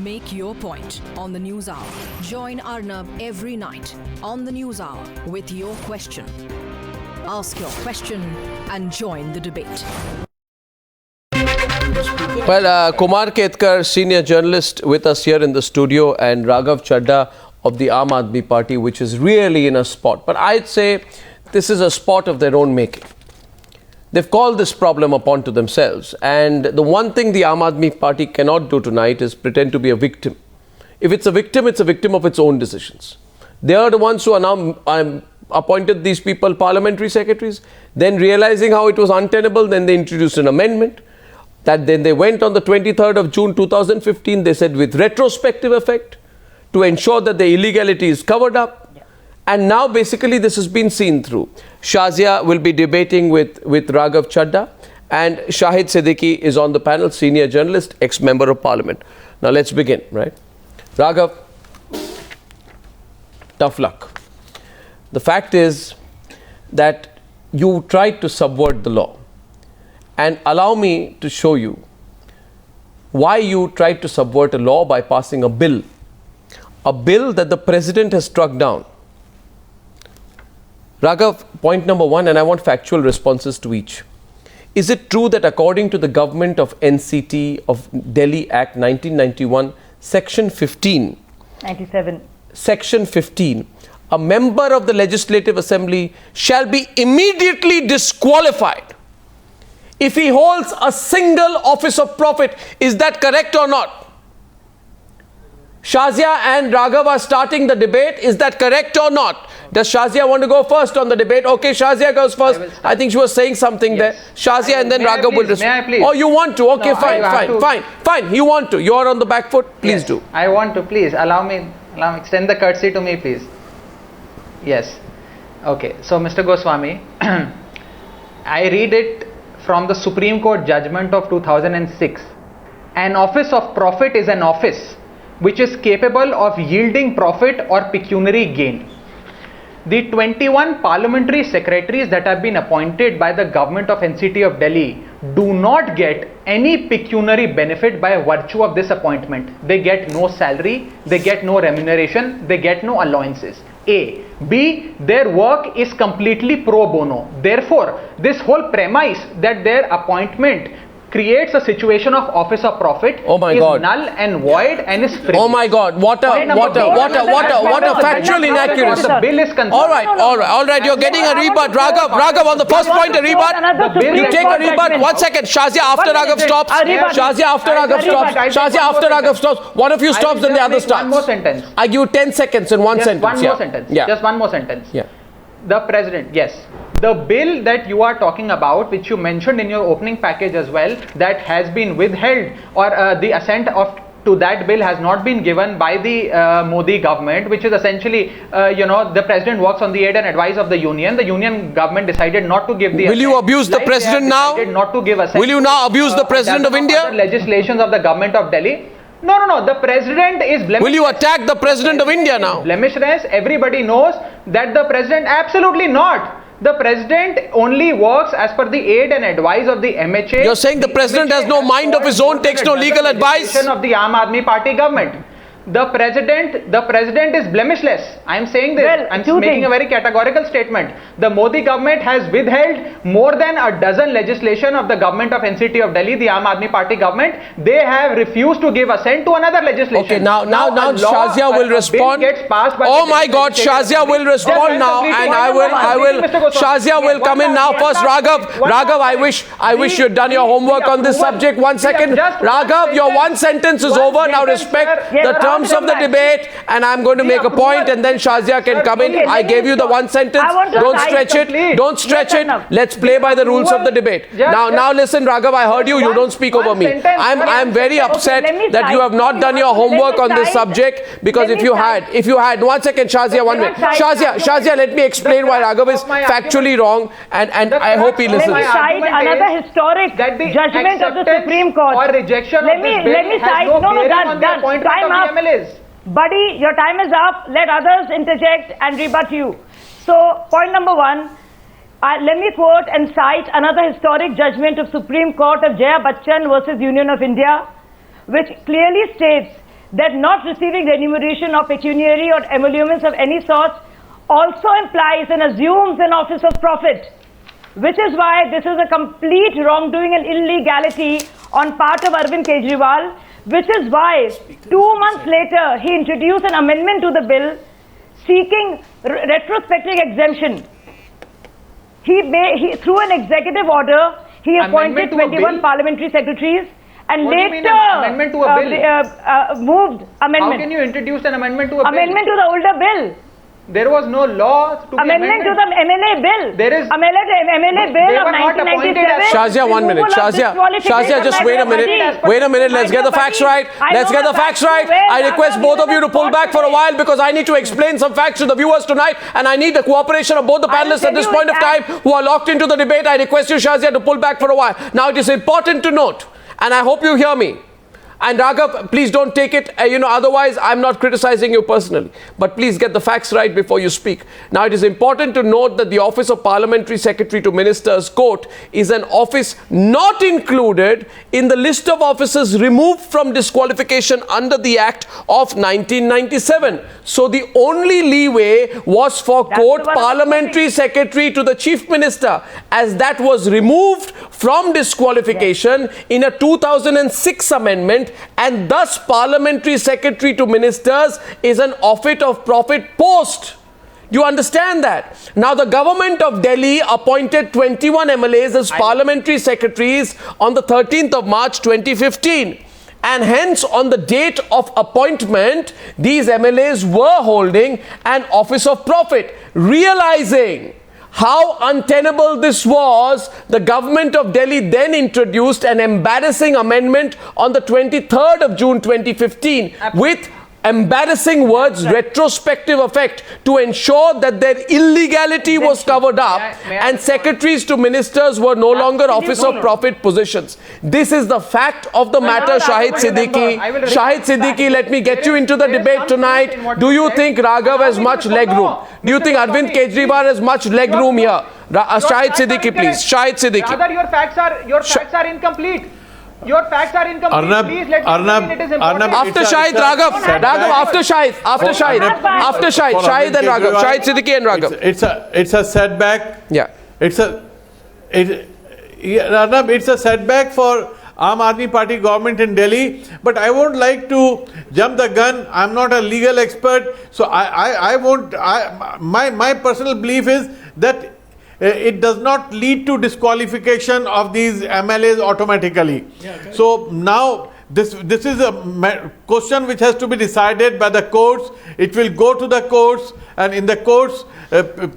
Make your point on the News Hour. Join Arnab every night on the News Hour with your question. Ask your question and join the debate. Well, Kumar Ketkar, senior journalist with us here in the studio, and Raghav Chadha of the Aam Aadmi Party, which is really in a spot. But I'd say this is a spot of their own making. They've called this problem upon to themselves. And the one thing the Aam Aadmi Party cannot do tonight is pretend to be a victim. If it's a victim of its own decisions. They are the ones who are now appointed these people parliamentary secretaries. Then realizing how it was untenable, then they introduced an amendment. That then they went on the 23rd of June 2015, they said with retrospective effect to ensure that the illegality is covered up. And now basically this has been seen through. Shazia will be debating with Raghav Chadha, and Shahid Siddiqui is on the panel, senior journalist, ex-member of parliament. Now let's begin, right? Raghav, tough luck. The fact is that you tried to subvert the law. And allow me to show you why you tried to subvert a law by passing a bill that the president has struck down. Raghav, point number one, and I want factual responses to each. Is it true that according to the government of NCT of Delhi Act 1991, Section 15, 97. Section 15, a member of the Legislative Assembly shall be immediately disqualified if he holds a single office of profit? Is that correct or not? Shazia and Raghav are starting the debate. Is that correct or not? Does Shazia want to go first on the debate? Okay, Shazia goes first. I think she was saying something there. Shazia and then Raghav will respond. Oh, you want to? Okay, no, fine. You want to. You are on the back foot. Please do. I want to. Please allow me. Extend the courtesy to me, please. Yes. Okay. So, Mr. Goswami, I read it from the Supreme Court judgment of 2006. An office of profit is an office which is capable of yielding profit or pecuniary gain. The 21 parliamentary secretaries that have been appointed by the government of NCT of Delhi do not get any pecuniary benefit by virtue of this appointment. They get no salary, they get no remuneration, they get no allowances. A. B. Their work is completely pro bono. Therefore, this whole premise that their appointment creates a situation of office of profit is null and void and is frivolous. Oh my God, what a factual inaccuracy. The bill is concerned. All right, you're getting a rebut. Raghav, on the first point, a rebut. You take a rebut. 1 second. Shazia after Raghav stops. Shazia after Raghav stops. One of you stops, then the other starts. One more sentence. I give you 10 seconds in one sentence. One more sentence. Just one more sentence. Yeah. The president, yes. The bill that you are talking about, which you mentioned in your opening package as well, that has been withheld, or the assent to that bill has not been given by the Modi government, which is essentially, the president works on the aid and advice of the union. The union government decided not to give the. Will you abuse the president now? Not to give assent. Will you now abuse the president of India? Legislations of the government of Delhi. No. The president is blemishless. Will you attack the president of India now? Blemishless. Everybody knows that the president, absolutely not. The president only works as per the aid and advice of the MHA. You're saying the president has no mind of his own, takes no legal advice? Of the Aam Aadmi Party government. The president is blemishless. I am saying this. I'm making a very categorical statement. The Modi government has withheld more than a dozen legislation of the government of NCT of Delhi, the Aam Aadmi Party government. They have refused to give assent to another legislation. Okay, now Shazia will respond. Oh my God, Shazia will respond now, and I will. Shazia will come in now. First, Raghav, I wish you had done your homework on this subject. 1 second, Raghav, your one sentence is over. Now respect the terms of the debate, and I'm going to make a point, and then Shazia can come in. I gave you the one sentence. Don't stretch it. Let's play by the rules of the debate. Now listen, Raghav, I heard you. You don't speak over me. I'm very upset that you have not done your homework on this subject, because if you had, 1 second, Shazia, 1 minute. Shazia, let me explain why Raghav is factually wrong, and I hope he listens. Let me cite another historic judgment of the Supreme Court. Or rejection of this bill let me cite. Time up. Buddy, your time is up. Let others interject and rebut you. So, point number one, let me quote and cite another historic judgment of Supreme Court of Jaya Bachchan versus Union of India, which clearly states that not receiving remuneration or pecuniary or emoluments of any sort also implies and assumes an office of profit, which is why this is a complete wrongdoing and illegality on part of Arvind Kejriwal, which is why 2 months later he introduced an amendment to the bill seeking retrospective exemption. He through an executive order, he appointed 21 parliamentary secretaries and later amendment to a bill? Moved amendment. How can you introduce an amendment to a bill? Amendment to the older bill. There was no law to Amendment to the MLA bill. There is MLA bill of 1997. Shazia, 1 minute. Shazia, just wait a minute. Wait a minute. Let's get the facts right. Let's get the facts right. I request both of you to pull back for a while because I need to explain some facts to the viewers tonight, and I need the cooperation of both the panelists at this point of time who are locked into the debate. I request you, Shazia, to pull back for a while. Now, it is important to note, and I hope you hear me. And Raghav, please don't take it, otherwise I'm not criticizing you personally. But please get the facts right before you speak. Now, it is important to note that the Office of Parliamentary Secretary to Ministers Court is an office not included in the list of officers removed from disqualification under the Act of 1997. So, the only leeway was for Court Parliamentary Secretary to the Chief Minister, as that was removed from disqualification in a 2006 amendment, and thus Parliamentary Secretary to Ministers is an office of profit post. Do you understand that? Now, the government of Delhi appointed 21 MLAs as parliamentary secretaries on the 13th of March 2015. And hence, on the date of appointment, these MLAs were holding an office of profit. Realizing how untenable this was, the government of Delhi then introduced an embarrassing amendment on the 23rd of June 2015 with embarrassing words, retrospective effect, to ensure that their illegality was covered up and secretaries to ministers were no longer office of profit positions. This is the fact of the matter, Shahid Siddiqui. Shahid Siddiqui, let me get you into the debate tonight. Do you think Raghav has much leg room? Do you think Arvind Kejriwal has much leg room here? Shahid Siddiqui, please. Shahid Siddiqui. Rather, your facts are incomplete. Your facts are incomplete. Arnab, please let me explain. It is important. After Shahid, Raghav, after Shahid, Shahid and Raghav, Shahid Siddiqui and Raghav. It's a setback. Yeah. Arnab, it's a setback for Aam Aadmi Party government in Delhi, but I won't like to jump the gun. I'm not a legal expert, so my personal belief is that it does not lead to disqualification of these MLAs automatically. Yeah, so now this is a question which has to be decided by the courts. It will go to the courts, and in the courts the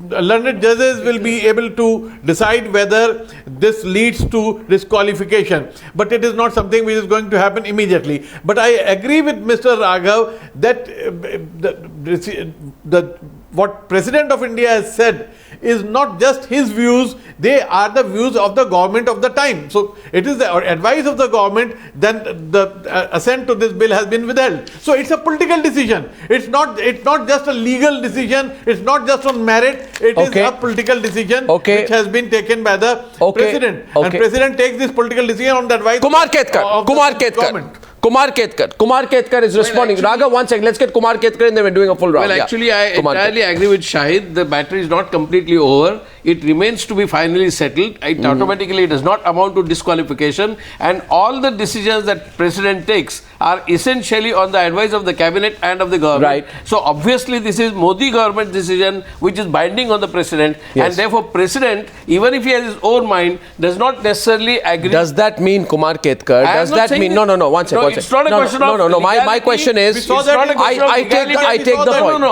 learned judges will be able to decide whether this leads to disqualification. But it is not something which is going to happen immediately. But I agree with Mr. Raghav that what President of India has said is not just his views, they are the views of the government of the time. So it is the advice of the government, then the assent to this bill has been withheld. So it's a political decision. It's not just a legal decision. It's not just on merit. It is a political decision which has been taken by the President. And President takes this political decision on the advice of the government. Kumar Ketkar is responding. Raghav, 1 second. Let's get Kumar Ketkar and then we're doing a full round. Well, actually, I entirely agree with Shahid. The matter is not completely over. It remains to be finally settled. It automatically does not amount to disqualification. And all the decisions that President takes are essentially on the advice of the cabinet and of the government. Right. So obviously, this is Modi government decision which is binding on the President. Yes. And therefore, President, even if he has his own mind, does not necessarily agree. Does that mean, Kumar Ketkar, does that mean... No, 1 second. It's not a question of my question is, I take the point.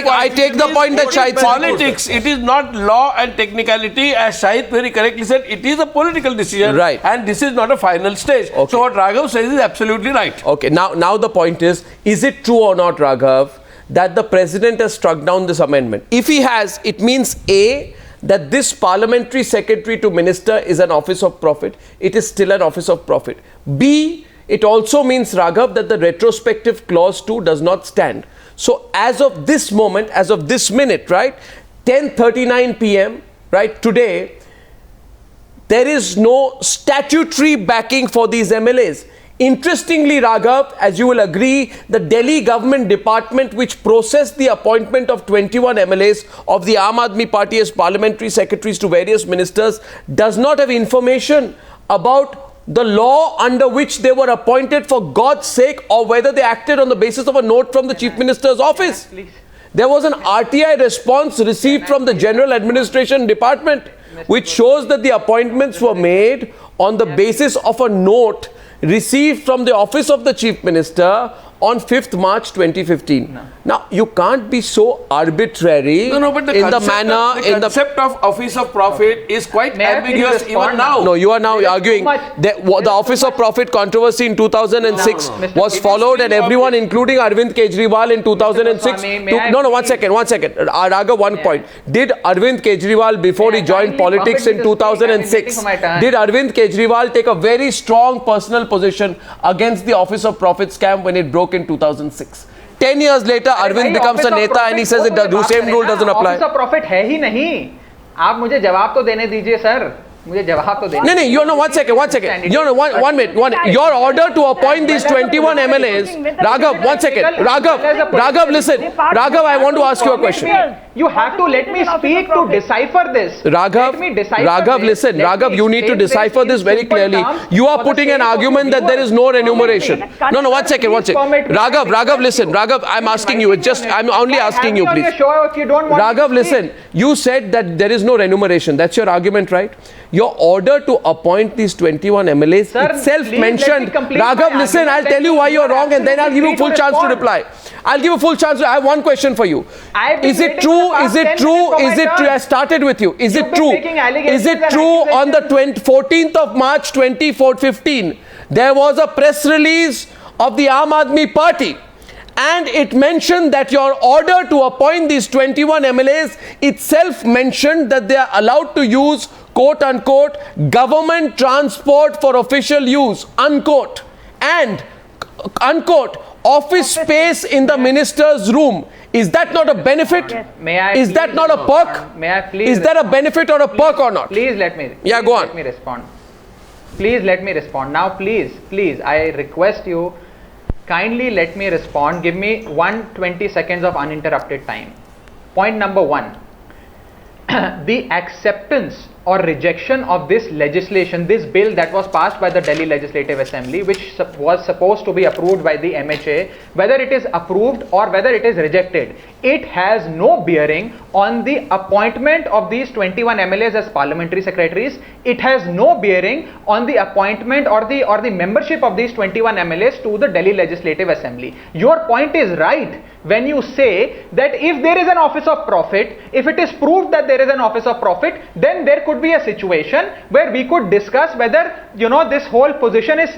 I take the point that Shahid said. Politics, it is not law and technicality. As Shahid very correctly said, it is a political decision. Right. And this is not a final stage. Okay. So what Raghav says is absolutely right. Okay, now the point is it true or not, Raghav, that the President has struck down this amendment? If he has, it means A, that this parliamentary secretary to minister is an office of profit. It is still an office of profit. B, it also means, Raghav, that the retrospective clause 2 does not stand. So as of this moment, as of this minute, right, 10:39 p.m., right, today, there is no statutory backing for these MLAs. Interestingly, Raghav, as you will agree, the Delhi government department which processed the appointment of 21 MLAs of the Aam Aadmi Party as parliamentary secretaries to various ministers does not have information about the law under which they were appointed, for God's sake, or whether they acted on the basis of a note from the Chief Minister's office. There was an RTI response received from the General Administration Department which shows that the appointments were made on the basis of a note received from the office of the Chief Minister on 5th March 2015. Now, you can't be so arbitrary but the concept of Office of Profit is quite ambiguous even now. No, you are now arguing that the Office of Profit controversy in 2006 was followed, and everyone, including Arvind Kejriwal in 2006. One second. Raghav, one point. Did Arvind Kejriwal, before he joined politics in 2006, did Arvind Kejriwal take a very strong personal position against the Office of Profit scam when it broke in 2006? 10 years later, Arvind becomes a neta and he says the same rule doesn't apply. Office of Profit है ही नहीं. आप मुझे जवाब तो देने दीजिए sir. मुझे जवाब तो देने. No, you know, one second. One minute. Your order to appoint these 21 MLAs. Raghav, one second. Raghav, listen. Raghav, I want to ask you a question. You have to let me speak to decipher this. Raghav, listen. Raghav, you need to decipher this very clearly. You are putting an argument that there is no remuneration. No, one second. Raghav, listen. Raghav, I'm asking you. I'm only asking you, please. Raghav, listen. You said that there is no remuneration. That's your argument, right? Your order to appoint these 21 MLAs itself mentioned. Raghav, listen, I'll tell you why you're wrong and then I'll give you a full chance to reply. I'll give you a full chance. I have one question for you. Is it true? I started with you. Is it true? Is it true on the 14th of March 2015, there was a press release of the Aam Aadmi Party, and it mentioned that your order to appoint these 21 MLAs itself mentioned that they are allowed to use, quote unquote, government transport for official use, unquote, and unquote, office space in the minister's room. Is that not a benefit? Is that not a perk? May I please? Is that a benefit or a perk or not? Please let me. Yeah, go on. Let me respond. Please let me respond. Now, please, I request you, kindly let me respond. Give me 120 seconds of uninterrupted time. Point number one. The acceptance or rejection of this legislation, this bill that was passed by the Delhi Legislative Assembly, which was supposed to be approved by the MHA, whether it is approved or whether it is rejected, it has no bearing on the appointment of these 21 MLAs as parliamentary secretaries. It has no bearing on the appointment or the membership of these 21 MLAs to the Delhi Legislative Assembly. Your point is right when you say that if there is an office of profit, if it is proved that there is an office of profit, then there could be a situation where we could discuss whether, this whole position is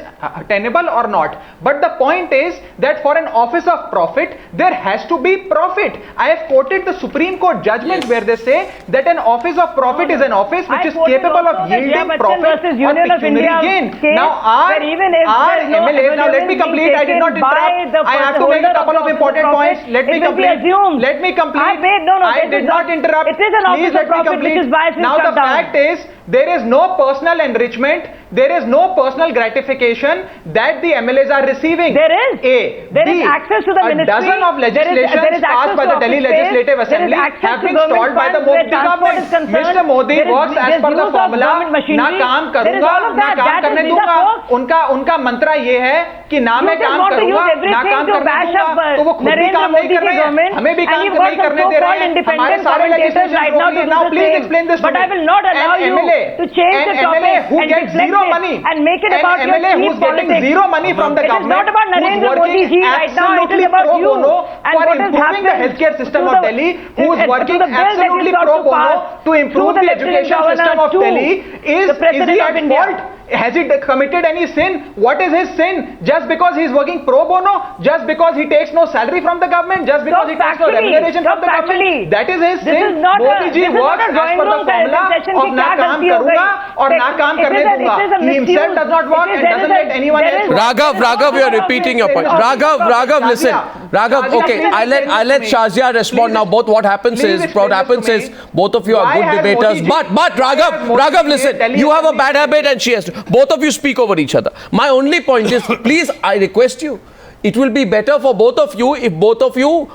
tenable or not. But the point is that for an office of profit, there has to be profit. I have quoted the Supreme Court judgment where they say that an office of profit is an office which is capable of yielding profit or pecuniary gain. Now our MLAs, now let me complete, I did not interrupt. I have to make a couple of important points. Let me complete. I did not interrupt. Please let me complete. Now the fact is, there is no personal enrichment, there is no personal gratification that the MLAs are receiving. There is. There is access to the ministry. A dozen of legislations passed by the Delhi Legislative Assembly have been stalled by the Modi government. Mr. Modi works as per the formula, ना काम करूँगा, ना काम करने दूँगा. उनका मंत्रा ये है कि ना मैं काम करूँगा, ना काम करने दूँगा. तो वो खुद भी काम नहीं कर रहे हैं, हमें भी काम नहीं करने दे रहे हैं. हमारे सारे legislations. Now please explain this to me. But I will not allow you to change the topic who gets zero money and make it about your MLA who's getting zero money from the government, it is not about Narendra Modi ji right now, it is about you and for improving the healthcare system of Delhi, who is working absolutely pro bono to improve the education system of Delhi. Is he at fault? Has he committed any sin? What is his sin? Just because he is working pro bono? Just because he takes no salary from the government? Just because he takes no remuneration from the government? That is his sin. Modi ji works as per the formula of na kaam karunga or na kaam karne dunga. He himself does not work and doesn't let anyone else work. Raghav, you are repeating your point. Raghav, listen. Raghav, okay, I'll let Shazia respond now. Both what happens is both of you are good debaters. But Raghav, listen, you have a bad habit and she has to. both of you speak over each other. My only point is, please, I request you, it will be better for both of you if both of you,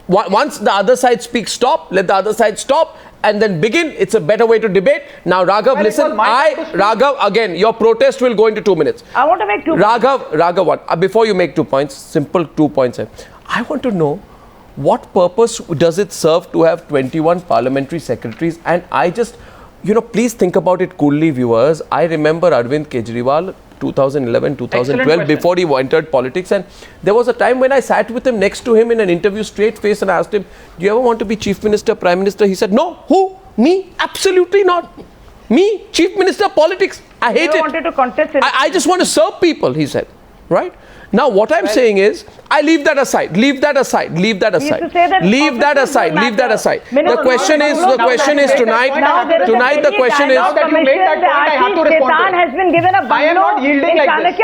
once the other side speaks, stop, let the other side stop, and then begin. It's a better way to debate. Now, Raghav, listen. Raghav, again, your protest will go into 2 minutes. I want to make 2 points. Raghav, one. Before you make 2 points, simple 2 points. I want to know, what purpose does it serve to have 21 parliamentary secretaries? And I just, please think about it coolly, viewers. I remember Arvind Kejriwal, 2011, 2012, before he entered politics, and there was a time when I sat with him next to him in an interview, straight face, and asked him, do you ever want to be Chief Minister, Prime Minister? He said, no. Who? Me? Absolutely not. Me? Chief Minister, politics. I hate it. Wanted to contest it. I just want to serve people, he said. Right? Now, what I'm saying is, I leave that aside. Leave that aside. Leave that aside. Leave that aside. Leave that aside. The question is tonight. Tonight, the question is. Now that you made that point, I have to respond to it. Has been given a I am not yielding like this.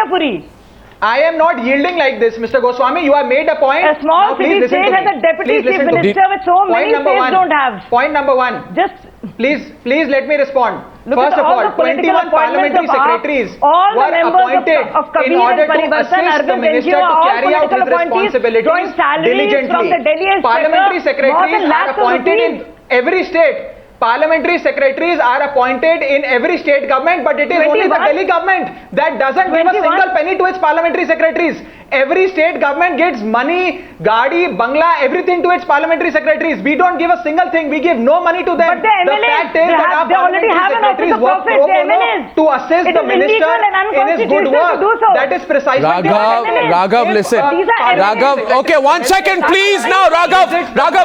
I am not yielding like this, Mr. Goswami. You have made a point. A small city state has a deputy chief minister, which so many states don't have. Point number one. Just please let me respond. Look First at of all, 21 parliamentary secretaries were appointed in order to assist the minister to carry out his responsibilities diligently. Parliamentary secretaries are appointed in every state. Parliamentary secretaries are appointed in every state government, but it is only the Delhi government that doesn't give a single penny to its parliamentary secretaries. Every state government gets money, gadi, bangla, everything to its parliamentary secretaries. We don't give a single thing. We give no money to them. But the fact is that our parliamentary secretaries work pro bono to assist the minister in his good work. That is precisely Raghav, listen. Raghav, okay, 1 second, please. Now, Raghav,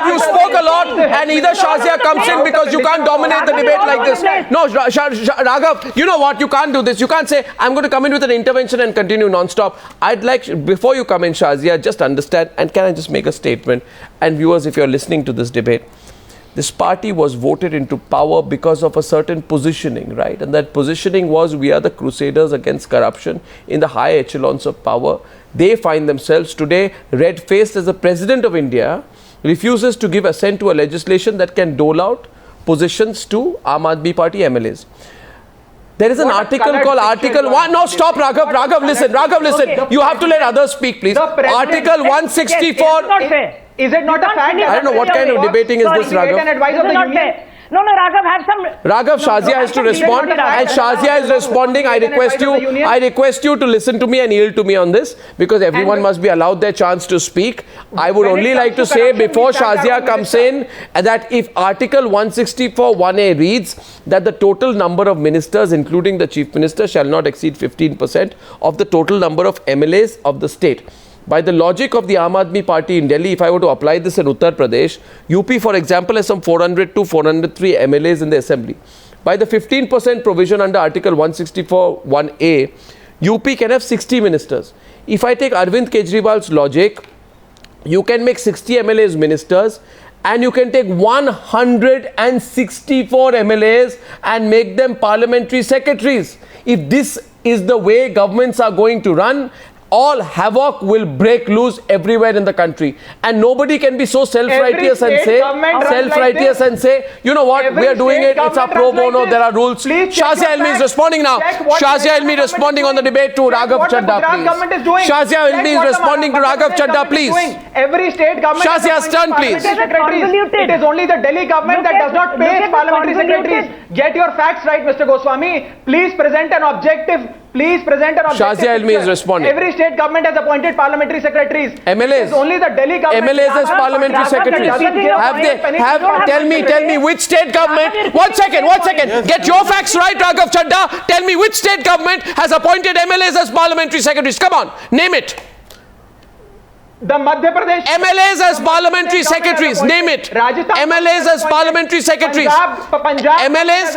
you spoke a lot, and either Shazia comes in because you can't dominate the debate like this. No, Raghav, you know what? You can't do this. You can't say, I'm going to come in with an intervention and continue non-stop. I'd like, before you come in, Shazia, just understand, and can I just make a statement? And viewers, if you're listening to this debate, this party was voted into power because of a certain positioning, right? And that positioning was, we are the crusaders against corruption in the high echelons of power. They find themselves today red-faced as the President of India refuses to give assent to a legislation that can dole out positions to Aam Aadmi Party MLAs. There is an article called Article 1. No, stop, Raghav. Raghav, listen. Okay. You have to let others speak, please. Article 164. Is it not a fact? I don't know what kind of debating is this, Raghav. No, Raghav, have some. Raghav, Shazia has to respond, and Shazia is responding. I request you to listen to me and yield to me on this, because everyone must be allowed their chance to speak. I would only like to say before Shazia comes in that if Article 164(1)(a) reads that the total number of ministers, including the Chief Minister, shall not exceed 15% of the total number of MLAs of the state. By the logic of the Aam Aadmi Party in Delhi, if I were to apply this in Uttar Pradesh, UP, for example, has some 400 to 403 MLAs in the assembly. By the 15% provision under Article 164(1)(a), UP can have 60 ministers. If I take Arvind Kejriwal's logic, you can make 60 MLAs ministers, and you can take 164 MLAs and make them parliamentary secretaries. If this is the way governments are going to run, all havoc will break loose everywhere in the country, and nobody can be so self-righteous and say, you know what, we are doing it, it's a pro bono, there are rules. Shazia Ilmi is responding now. Shazia Ilmi responding on the debate to Raghav Chadha, please. Shazia Ilmi is responding to Raghav Chadha, please. Every state government. Shazia's turn, please. It is only the Delhi government that does not pay its parliamentary secretaries. Get your facts right, Mr. Goswami. Please present an objective. Shazia Ilmi is responding. Every state government has appointed parliamentary secretaries. MLAs. Only the Delhi government. MLAs as parliamentary secretaries. Tell me which state government. One second. Get your facts right, Raghav Chadha. Tell me which state government has appointed MLAs as parliamentary secretaries. Come on, name it. The Madhya Pradesh MLAs as parliamentary secretaries, name it. MLAs as parliamentary secretaries. MLAs,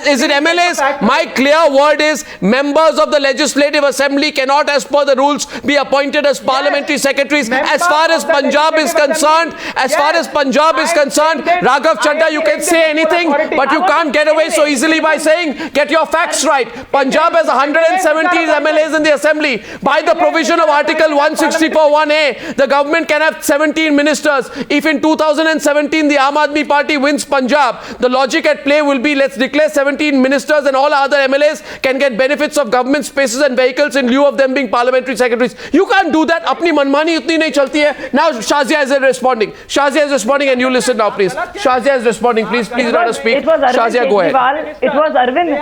is it MLAs? My clear word is members of the Legislative Assembly cannot, as per the rules, be appointed as parliamentary secretaries. As far as Punjab is concerned, Raghav Chadha, you can say anything, but you can't get away so easily by saying, get your facts right. Punjab has 117 MLAs in the Assembly by the provision of Article 164. 24(1)(a), the government can have 17 ministers. If in 2017 the Aam Aadmi Party wins Punjab, the logic at play will be, let's declare 17 ministers and all other MLAs can get benefits of government spaces and vehicles in lieu of them being parliamentary secretaries. You can't do that. Apni manmani utni nahi chalti hai. Now Shazia is responding. Shazia is responding, and you listen now, please. Shazia is responding. Please let us speak. Shazia, go ahead. It was Arvind.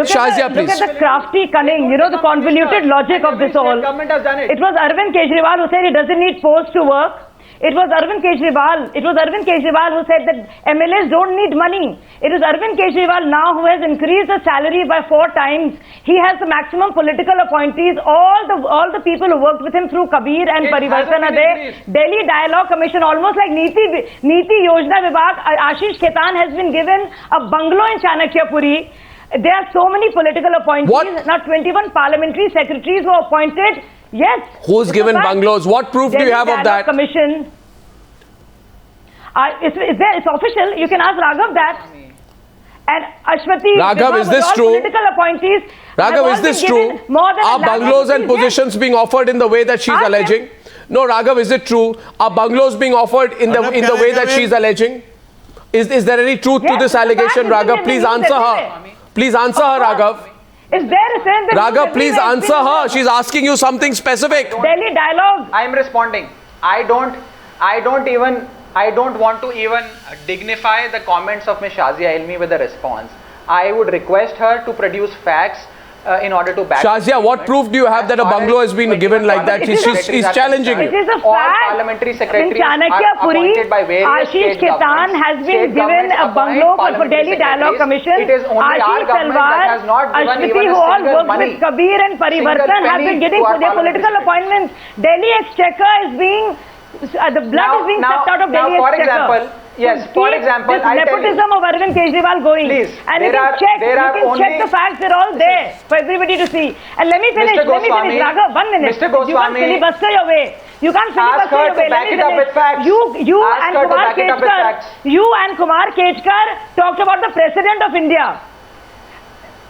Shazia, please. Look at the crafty cunning, the convoluted logic of this all. It was Arvind Kejriwal who said he doesn't need posts to work. It was Arvind Kejriwal who said that MLAs don't need money. It is Arvind Kejriwal now who has increased the salary by 4 times. He has the maximum political appointees. All the people who worked with him through Kabir and Parivartan are there. Delhi Dialogue Commission, almost like Niti Yojana Vibhag, Ashish Khaitan has been given a bungalow in Chanakyapuri. There are so many political appointees. What? Now 21 parliamentary secretaries were appointed. Yes. Who's given bungalows? What proof do you have of that? Commission. It's official. You can ask Raghav that. And Ashwati. Raghav, is this true? Political appointees. Raghav, is this true? Are bungalows and positions being offered in the way that she's alleging? No, Raghav, is it true? Are bungalows being offered in the way that she's alleging? Is there any truth to this allegation, Raghav? Please answer her. Please answer her, Raghav. Is there a sense that Raghav, please answer her. She's asking you something specific. Delhi Dialogue. I am responding. I don't want to even dignify the comments of Ms. Shazia Ilmi with a response. I would request her to produce facts in order to back. Shazia, what proof do you have that a bungalow has been given like that? She's challenging you. It is a fact. All parliamentary secretaries are appointed by various Ashish state Khaitan governments. has been given a bungalow for Delhi Dialogue Commission. It is only our government that has not given Ashwati, even who a all single worked money. with Kabir and Parivartan, have been getting their political appointments. Delhi Exchequer is being, the blood is being sucked out of Delhi Exchequer. For example, this nepotism of Arvind Kejriwal going. Please, and you can check the facts, they're all there for everybody to see. And let me finish, Raghav, 1 minute. Mr. Goswami, you can't filibuster your way. You can't filibuster your way. Let me finish. You and Kumar Ketkar talked about the President of India.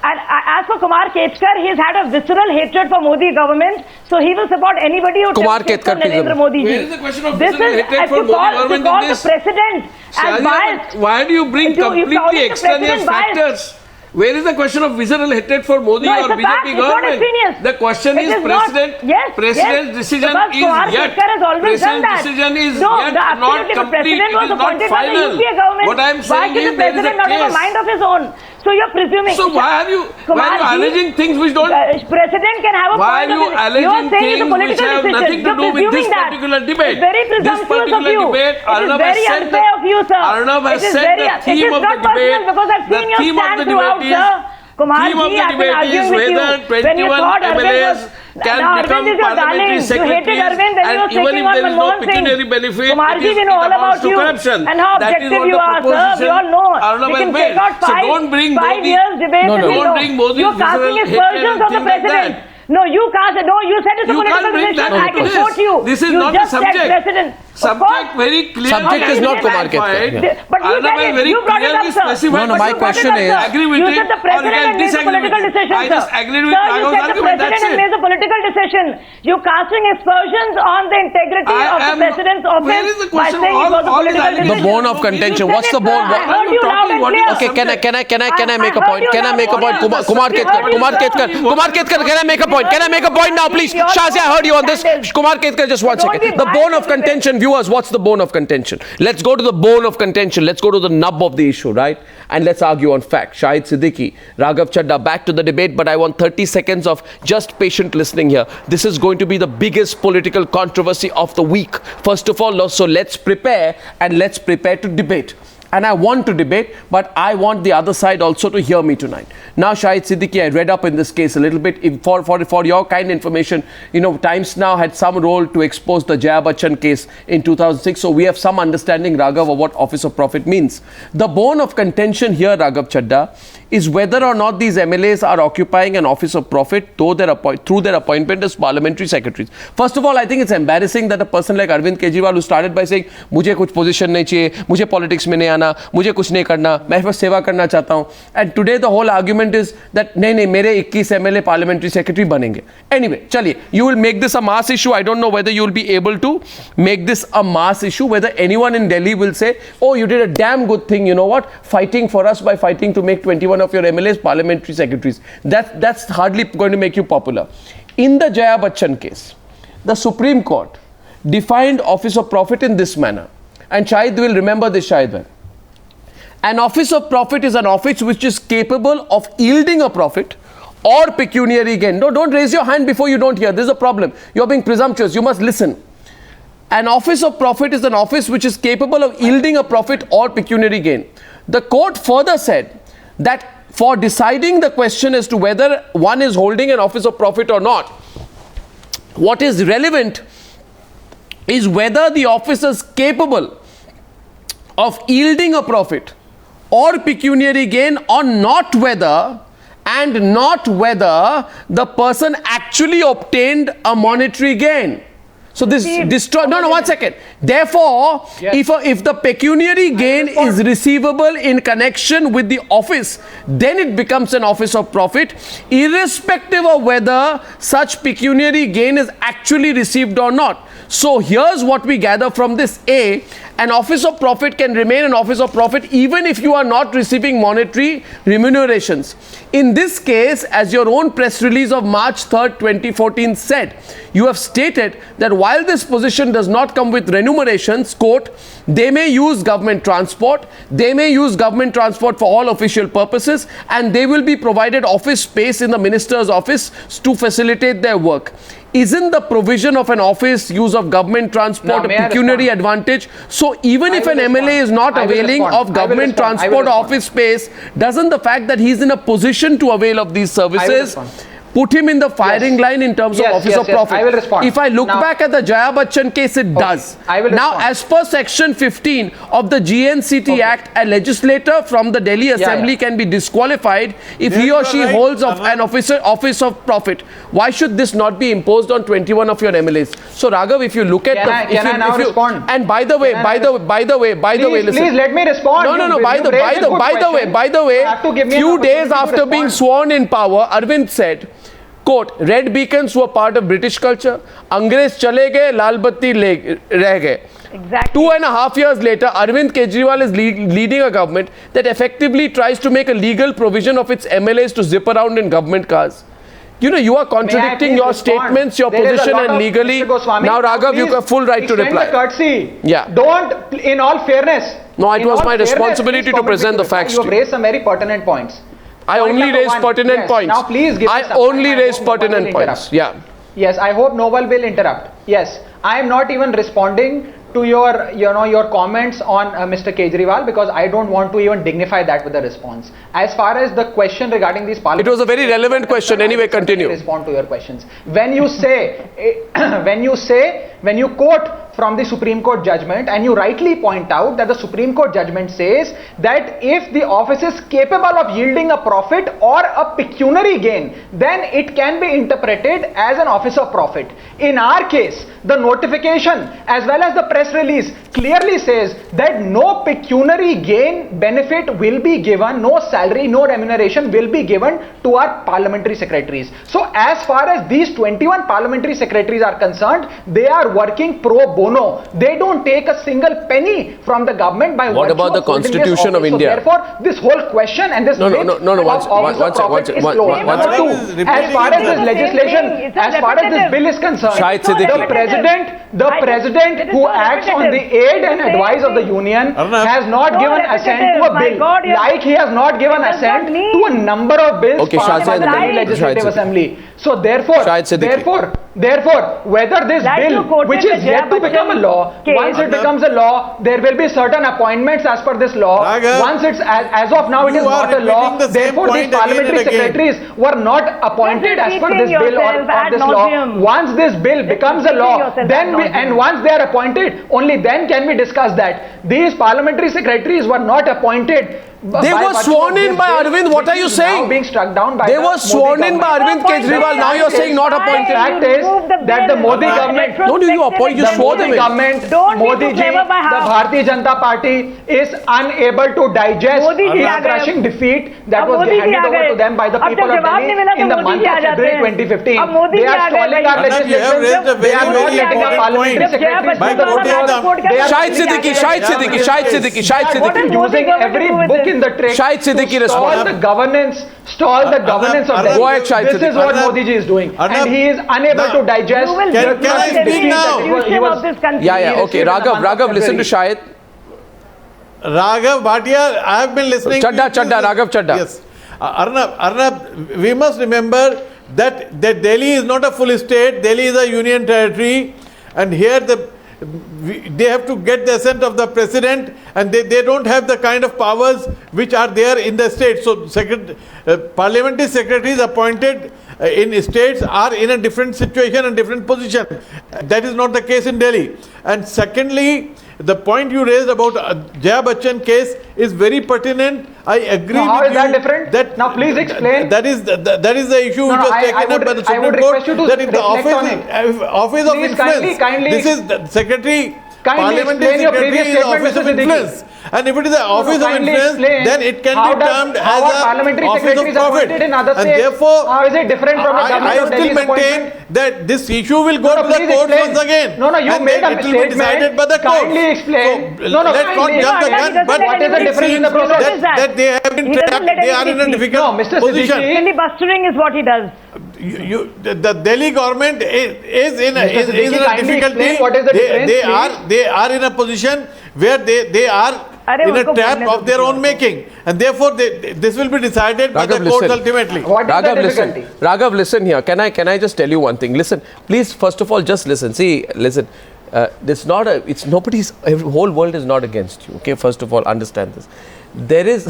And as for Kumar Ketkar, he's had a visceral hatred for Modi government, so he will support anybody who Kumar takes Ketkar, Narendra Modi. Where is the question of visceral hatred for Modi government in this? The President as biased. Why do you bring completely extraneous factors? Where is the question of visceral hatred for Modi or BJP government? The question is President's decision is yet. President's decision is yet not complete. It is not final. What I am saying is there is a case. Mind of his own. So you're presuming. So why are you alleging things which don't? President can have a why point are you of alleging things which have nothing to do with this particular debate? It's very presumptuous of you. It is very unfair of you, sir. Arnab has said the theme of the debate. The theme of the debate is. Theme of the debate is whether 21 MLAs can become parliamentary secretaries, and even if there is no pecuniary benefit, it amounts to corruption. That is what the proposition Arnab has made. So don't bring Modi. Don't bring Modi's visceral hatred and things like that. No, you can't. No, you said it's a political decision. I can quote you. This is not the subject. Subject very clearly. Subject is not Kumar Ketkar. But you said it. You brought it up, sir. No, my question is. Agree with you said the president made a political decision, I just agreed with Raghav's argument. That's it. The president made a political decision. You casting aspersions on the integrity of the president's office by saying it was a political decision. The bone of contention. What's the bone? I heard you loud and clear. Okay, can I make a point? Can I make a point? Kumar Ketkar, can I make a point? Can I make a point now, please? Shazia, I heard you on this. Kumar Ketkar, just 1 second. The bone of contention, viewers, what's the bone of contention? Let's go to the bone of contention. Let's go to the nub of the issue, right? And let's argue on fact. Shahid Siddiqui, Raghav Chadha, back to the debate, but I want 30 seconds of just patient listening here. This is going to be the biggest political controversy of the week. First of all, so let's prepare to debate. And I want to debate, but I want the other side also to hear me tonight. Now, Shahid Siddiqui, I read up in this case a little bit. For your kind information, Times Now had some role to expose the Jaya Bachchan case in 2006. So we have some understanding, Raghav, of what Office of Profit means. The bone of contention here, Raghav Chadha, is whether or not these MLAs are occupying an office of profit through their appointment as parliamentary secretaries. First of all, I think it's embarrassing that a person like Arvind Kejriwal, who started by saying, "Mujhe kuch position nahi chahiye, mujhe politics mein nahi aana, mujhe kuch nahi karna, main bas seva karna chahta hu," and today the whole argument is that nahi, mere 21 MLA parliamentary secretary banenge. Anyway, chaliye, you will make this a mass issue. I don't know whether you will be able to make this a mass issue, whether anyone in Delhi will say, "Oh, you did a damn good thing, you know what, fighting for us by fighting to make 21 of your MLAs parliamentary secretaries." That's hardly going to make you popular. In the Jaya Bachchan case, the Supreme Court defined office of profit in this manner, and Shahid will remember this, Shahid. An office of profit is an office which is capable of yielding a profit or pecuniary gain. No, don't raise your hand before you don't hear. This is a problem. You're being presumptuous. You must listen. An office of profit is an office which is capable of yielding a profit or pecuniary gain. The court further said that for deciding the question as to whether one is holding an office of profit or not, what is relevant is whether the officer is capable of yielding a profit or pecuniary gain, or not whether the person actually obtained a monetary gain. So this destroy. No, 1 second. Therefore, if the pecuniary gain is receivable in connection with the office, then it becomes an office of profit, irrespective of whether such pecuniary gain is actually received or not. So here's what we gather from this. A, an office of profit can remain an office of profit even if you are not receiving monetary remunerations. In this case, as your own press release of March 3rd, 2014 said, you have stated that while this position does not come with remunerations, quote, they may use government transport, for all official purposes, and they will be provided office space in the minister's office to facilitate their work. Isn't the provision of an office use of government transport a pecuniary advantage? So even if an MLA is not availing of government transport or office space, doesn't the fact that he's in a position to avail of these services put him in the firing line in terms of office of profit? I will respond. If I look back at the Jaya Bachchan case, it does. I will now, respond. as per section 15 of the GNCT Act, a legislator from the Delhi Assembly can be disqualified if he or she holds an office of profit. Why should this not be imposed on 21 of your MLAs? So Raghav, if you look at can I now respond? And by the way, listen. Please let me respond. No. By the way, few days after being sworn in power, Arvind said, quote, red beacons were part of British culture. Angrez chale gaye, lal batti reh gaye. Exactly. 2.5 years later, Arvind Kejriwal is leading a government that effectively tries to make a legal provision of its MLAs to zip around in government cars. You know, you are contradicting your statements, your position, and legally. Now, Raghav, you have full right to reply. Courtesy. Yeah. Don't, in all fairness. No, it was my responsibility to present the facts. You have raised some very pertinent points. I only raised pertinent points. Now, please give I only raised pertinent points. Yeah. Yes, I hope no one will interrupt. Yes, I am not even responding to your comments on Mr. Kejriwal, because I don't want to even dignify that with a response. As far as the question regarding these parliament, it was a very relevant question. Anyway, continue. Respond to your questions. When you say, when you quote from the Supreme Court judgment, and you rightly point out that the Supreme Court judgment says that if the office is capable of yielding a profit or a pecuniary gain, then it can be interpreted as an office of profit. In our case, the notification as well as the press release clearly says that no pecuniary gain benefit will be given, no salary, no remuneration will be given to our parliamentary secretaries. So as far as these 21 parliamentary secretaries are concerned, they are working pro bono. They don't take a single penny from the government by what about the Constitution of India? So therefore, this whole question and this one second. Number two, as far as this legislation, as far as this bill is concerned, the president who acts on the aid and advice of the union has not given assent to a bill, like he has not given assent to a number of bills passed by the Delhi Legislative Assembly. So therefore, whether this bill, which is yet to become a law, once it becomes a law, there will be certain appointments as per this law. Once it's as of now, it is not a law. Therefore, these parliamentary secretaries were not appointed as per this bill or this law. Once this bill becomes a law, then and once they are appointed, only then can we discuss that. These parliamentary secretaries were not appointed They were sworn in by Arvind. What are you saying? Being struck down by they were sworn in by Arvind Kejriwal. Now you're saying not appointed. The fact is that the Modi government, don't you appoint, you swore them in. Modi ji, the Bharatiya Janata Party is unable to digest the crushing defeat that was handed over to them by the people of Delhi in the month of February 2015. They are stalling our legislation. They are not letting our parliamentary secretaries. Shahid Siddiqui. Using every book in the trick Shahid Siddiqui to stall the governance of Delhi. Go ahead, Shahid This is what Modi ji is doing, and he is unable to digest. Can I speak now? Yeah. Okay, Raghav, listen to Shahid. Raghav Bhatia, I have been listening. Chadha, Raghav Chadha. Yes. Arnab, we must remember that Delhi is not a full state. Delhi is a union territory, and here they have to get the assent of the president, and they don't have the kind of powers which are there in the state. So parliamentary secretaries appointed in states are in a different situation and different position. That is not the case in Delhi. And secondly, the point you raised about Jaya Bachchan case is very pertinent. I agree with you. How is that different? Now please explain. That is the issue which was taken up by the Supreme Court. That in the office of influence, this is the secretary. Parliamentary secretary is the office of influence. And if it is the office of influence, then it can be termed as a office of profit. And therefore, how is it different from the government of Delhi's appointment? I still maintain that this issue will go to the court once again. No, you made a statement. It will be decided by the court. Kindly explain. So, let's not jump the gun. But what is the difference in the process? That they have been trapped, they are in a difficult position. Filibustering is what he does. The Delhi government is in a difficulty. What is the difference? They are in a position where they are in a trap of their own making, and therefore this will be decided by the courts ultimately. What is the difficulty? Raghav, listen here. Can I just tell you one thing? Listen, please. First of all, just listen. Listen. It's not it's nobody's. Whole world is not against you. Okay. First of all, understand this. There is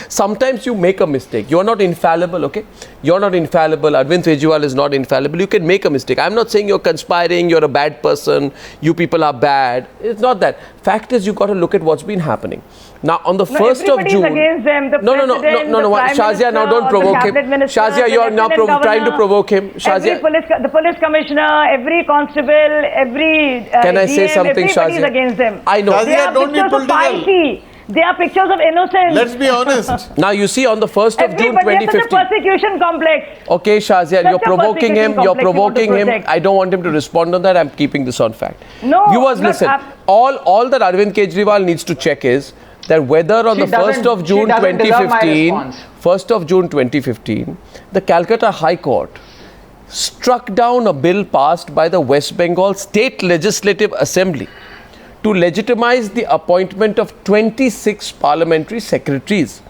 sometimes you make a mistake. You are not infallible, okay? You are not infallible. Arvind Kejriwal is not infallible. You can make a mistake. I'm not saying you're conspiring, you're a bad person, you people are bad. It's not that. Fact is, you got to look at what's been happening. Now, on the 1st of June... against them. No. Shazia, now don't provoke him. Shazia, you are now trying to provoke him. Shazia, the police commissioner, every constable, every Can I say DM, something, everybody is Shazia? against them. I know. Shazia, don't be political. They are pictures of innocence. Let's be honest. Now, you see, on the 1st of June 2015... Such a persecution complex. Okay, Shazia, you're provoking him. You're provoking him. I don't want him to respond on that. I'm keeping this on fact. No. Viewers, listen. All that Arvind Kejriwal needs to check is that whether on the 1st of June 2015, the Calcutta High Court struck down a bill passed by the West Bengal State Legislative Assembly to legitimize the appointment of 26 parliamentary secretaries.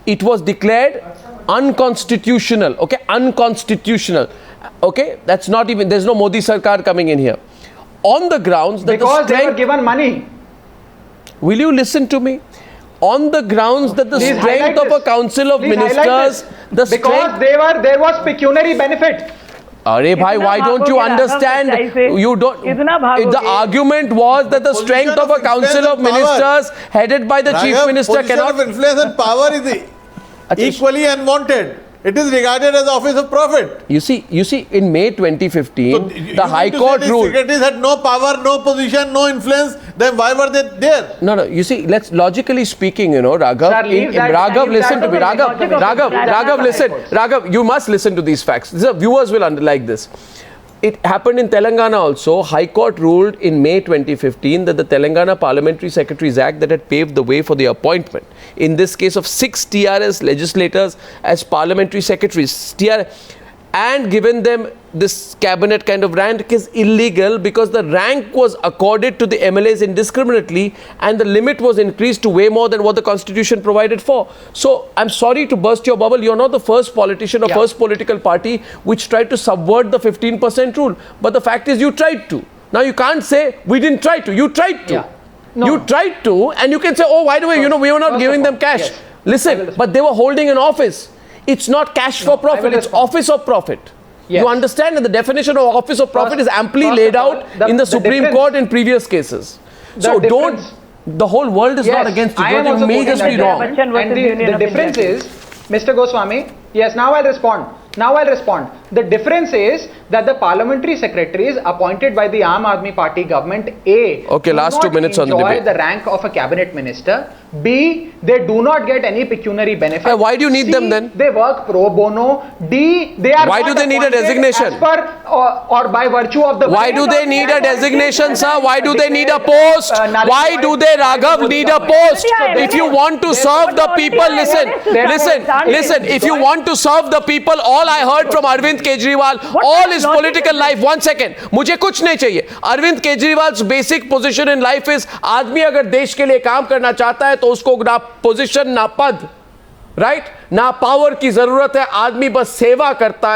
It was declared unconstitutional, okay, unconstitutional, okay, that's not even, there's no Modi Sarkar coming in here. On the grounds that because they were given money. Will you listen to me? On the grounds that the strength of a council of ministers, the because there was pecuniary benefit. Arey bhai, why don't you understand? You don't. The argument was that the strength of a council of ministers headed by the chief minister cannot. Position of influence and power is equally unwanted. It is regarded as office of profit. You see, in May 2015, the High Court ruled. Secretaries had no power, no position, no influence. Then why were they there? No. You see, let's logically speaking, Raghav. Raghav, listen to me. Raghav, listen. Raghav, you must listen to these facts. The viewers will like this. It happened in Telangana also. High Court ruled in May 2015 that the Telangana Parliamentary Secretaries Act that had paved the way for the appointment, in this case of 6 TRS legislators as parliamentary secretaries, and given them this cabinet kind of rank is illegal because the rank was accorded to the MLAs indiscriminately and the limit was increased to way more than what the constitution provided for. So I'm sorry to burst your bubble, you're not the first politician or first political party which tried to subvert the 15% rule, but the fact is you tried to. Now you can't say we didn't try to, you tried to. No. You tried to, and you can say, oh, by the way, we were not giving them cash. Yes. Listen, but they were holding an office. It's not cash for profit, it's office of profit. Yes. You understand that the definition of office of profit is amply laid out in the Supreme Court in previous cases. So don't... The whole world is not against it. I am also You may just be wrong. And the difference is, Mr. Goswami, yes, now I'll respond. The difference is that the parliamentary secretaries appointed by the Aam Aadmi Party government, A, okay, last 2 minutes on the debate. Enjoy the rank of a cabinet minister. B, they do not get any pecuniary benefit. Why do you need them then? They work pro bono. D, they are. Why do they need a designation? As per or by virtue of the. Why do they need a designation, sir? Why do they need a post? Why do they, Raghav, need a post? If you want to serve the people, listen. If you want to serve the people, all I heard from Arvind Kejriwal, all his political life. 1 second, मुझे कुछ नहीं चाहिए. Arvind Kejriwal's basic position in life is, आदमी अगर देश के लिए काम करना चाहता है तो उसको ना पोजीशन ना पद, राइट, ना पावर की जरूरत है. आदमी बस सेवा करता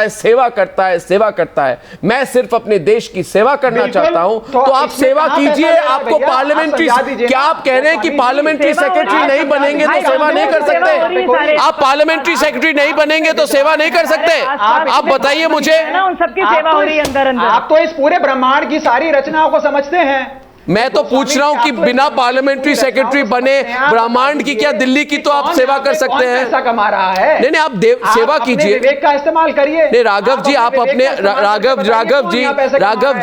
है. मैं सिर्फ अपने देश की सेवा करना चाहता हूं, तो आप सेवा कीजिए. आपको पार्लियामेंट्री, क्या आप कह रहे हैं कि पार्लियामेंट्री सेक्रेटरी नहीं बनेंगे तो सेवा नहीं कर सकते? आप पार्लियामेंट्री सेक्रेटरी नहीं बनेंगे तो सेवा नहीं कर सकते? आप बताइए मुझे. उन सबकी सेवा हो रही है अंदर अंदर. आप तो इस पूरे ब्रह्मांड की सारी रचनाओं को समझते हैं. मैं तो पूछ रहा हूं कि बिना पार्लियामेंट्री सेक्रेटरी बने ब्रह्मांड की क्या दिल्ली की तो आप सेवा कर सकते हैं? पैसा कमा रहा है. नहीं आप सेवा कीजिए. विवेक का इस्तेमाल करिए. नहीं राघव जी, आप अपने राघव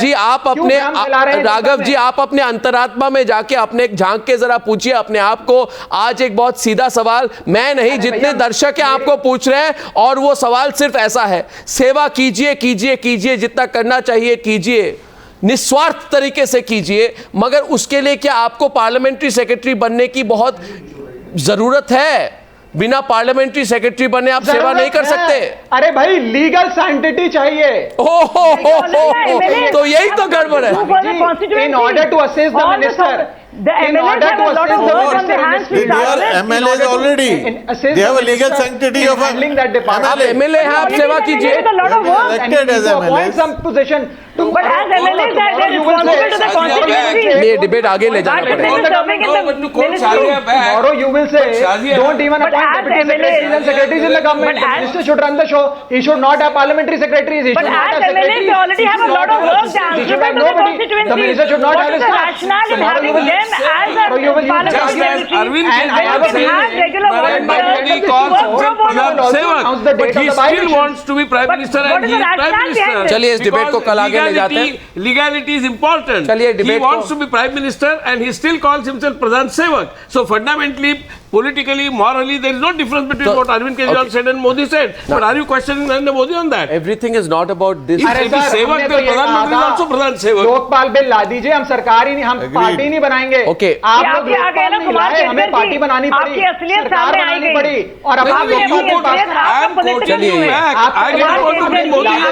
जी आप अपने अंतरात्मा में जाके अपने झांक के जरा पूछिए अपने आप को. आज एक बहुत सीधा सवाल, मैं नहीं, जितने दर्शक हैं आपको पूछ रहे हैं, और वो सवाल सिर्फ ऐसा है, सेवा कीजिए, जितना करना चाहिए कीजिए, निस्वार्थ तरीके से कीजिए, मगर उसके लिए क्या आपको पार्लियामेंट्री सेक्रेटरी बनने की बहुत जरूरत है? बिना पार्लियामेंट्री सेक्रेटरी बने आप सेवा नहीं कर सकते. अरे भाई, लीगल सैंक्टिटी चाहिए. तो यही तो गड़बड़ है. In order to assess the minister, the MLAs have a lot of work on their hands to start with. MLAs already. They have a legal sanctity of handling that department. आप MLA हैं, आप सेवा कीजिए. A lot of work. Elected as MLAs. Some position. But as MLAs, they're responsible to the constituency. ये debate आगे ले जाना पड़ेगा. Tomorrow you will say, don't even appoint deputy secretaries and secretaries in the government. The minister should run the show. He should not have parliamentary secretaries. But as MLAs, they already have a lot of work. They answer to the constituency. The minister should not have his What is the rationale in having them as a parliamentary secretary? And I have regular volunteers he still wants to be prime minister and he is prime minister. चलिए इस debate को कल आगे ले जाते हैं. Legality is important. चलिए debate he wants to be prime minister and he still calls himself Pradhan Sevak. So fundamentally, politically, morally, there is no difference between what Arvind Kejriwal said and Modi said. But are you questioning Narendra Modi on that? Everything is not about this. If Sevak, then Pradhan Mantri is also Pradhan Sevak. Lokpal bill ला दीजिए, हम सरकार ही नहीं, हम party नहीं बनाएंगे. Okay. आप लोग लोकपाल नहीं लाए, हमें पार्टी बनानी पड़ी, सरकार बनानी पड़ी, और अब आप लोकपाल पास. I am quoting you back. I didn't want to bring Modi in.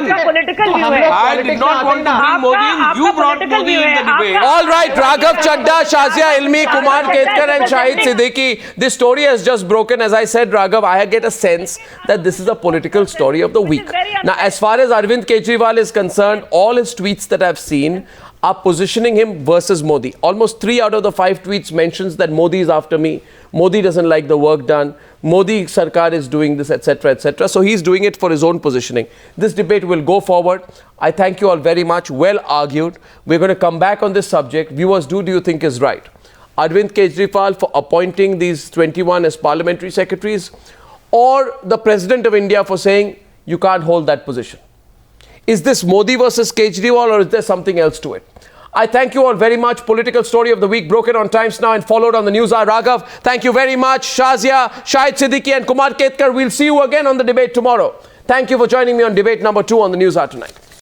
I did not want to bring Modi in. You brought Modi in the debate. All right, Raghav, Chadha, Shazia Ilmi, Kumar Ketkar and Shahid Siddiqui. This story has just broken. As I said, Raghav, I get a sense that this is a political story of the week. Now, as far as Arvind Kejriwal is concerned, all his tweets that I've seen are positioning him versus Modi. Almost 3 out of the 5 tweets mentions that Modi is after me. Modi doesn't like the work done. Modi Sarkar is doing this, etc., etc. So he's doing it for his own positioning. This debate will go forward. I thank you all very much. Well argued. We're going to come back on this subject. Viewers, do you think is right? Arvind Kejriwal for appointing these 21 as parliamentary secretaries, or the President of India for saying you can't hold that position? Is this Modi versus Kejriwal, or is there something else to it? I thank you all very much. Political story of the week broken on Times Now and followed on the Newshour. Raghav, thank you very much. Shazia, Shahid Siddiqui and Kumar Ketkar. We'll see you again on the debate tomorrow. Thank you for joining me on debate number 2 on the Newshour tonight.